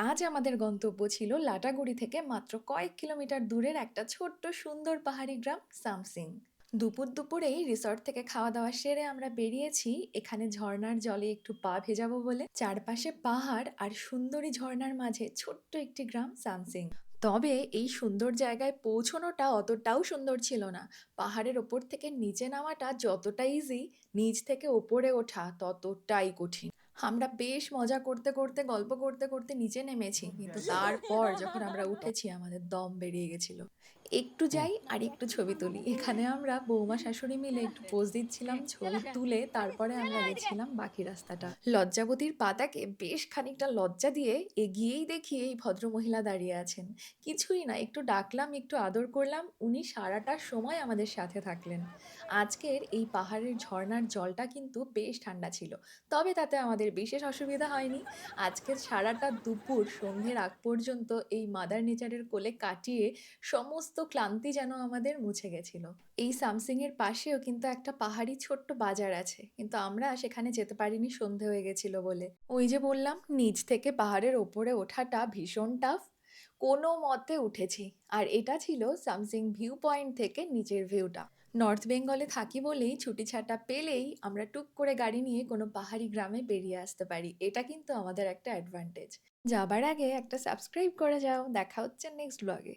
আজ আমাদের গন্তব্য ছিল লাটাগুড়ি থেকে মাত্র কয়েক কিলোমিটার দূরের একটা ছোট্ট সুন্দর পাহাড়ি গ্রাম সামসিং। দুপুর দুপুরেই রিসর্ট থেকে খাওয়া দাওয়া সেরে আমরা বেরিয়েছি এখানে ঝর্ণার জলে একটু পা ভেজাবো বলে। চারপাশে পাহাড় আর সুন্দরী ঝর্ণার মাঝে ছোট্ট একটি গ্রাম সামসিং। তবে এই সুন্দর জায়গায় পৌঁছানোটা অতটাও সুন্দর ছিল না। পাহাড়ের ওপর থেকে নিচে নামাটা যতটা ইজি, নিচ থেকে ওপরে ওঠা ততটাই কঠিন। আমরা বেশ মজা করতে করতে গল্প করতে করতে নিচে নেমেছি, কিন্তু তারপর যখন আমরা উঠেছি আমাদের দম বেরিয়ে গেছিল। একটু যাই আর একটু ছবি তুলি, এখানে আমরা বৌমা শাশুড়ি মিলে একটু পোজ দিচ্ছিলাম। ছবি তুলে তারপরে আমরা গেছিলাম বাকি রাস্তাটা। লজ্জাবতীর পাতাকে বেশ খানিকটা লজ্জা দিয়ে এগিয়েই দেখি এই ভদ্রমহিলা দাঁড়িয়ে আছেন। কিছুই না, একটু ডাকলাম, একটু আদর করলাম, উনি সারাটা সময় আমাদের সাথে থাকলেন। আজকের এই পাহাড়ের ঝর্ণার জলটা কিন্তু বেশ ঠান্ডা ছিল, তবে তাতে আমাদের বিশেষ অসুবিধা হয়নি। আজকের সারাটা দুপুর সন্ধ্যের আগ পর্যন্ত এই মাদার নেচারের কোলে কাটিয়ে সমস্ত ক্লান্তি যেন আমাদের মুছে গেছিল। এই সামসিংয়ের পাশেও কিন্তু একটা পাহাড়ি ছোট্ট বাজার আছে, কিন্তু আমরা সেখানে যেতে পারিনি, সন্ধে হয়ে গেছিল বলে। ওই যে বললাম, নিচ থেকে পাহাড়ের ওপরে ওঠাটা ভীষণ টাফ। কোনো মতে উঠেছি। আর এটা ছিল সামসিং ভিউ পয়েন্ট থেকে নিচের ভিউটা। নর্থ বেঙ্গলে থাকি বলেই ছুটি ছাটা পেলেই আমরা টুক করে গাড়ি নিয়ে কোনো পাহাড়ি গ্রামে বেরিয়ে আসতে পারি, এটা কিন্তু আমাদের একটা অ্যাডভান্টেজ। যাবার আগে একটা সাবস্ক্রাইব করে যাও। দেখা হচ্ছে নেক্সট ব্লগে।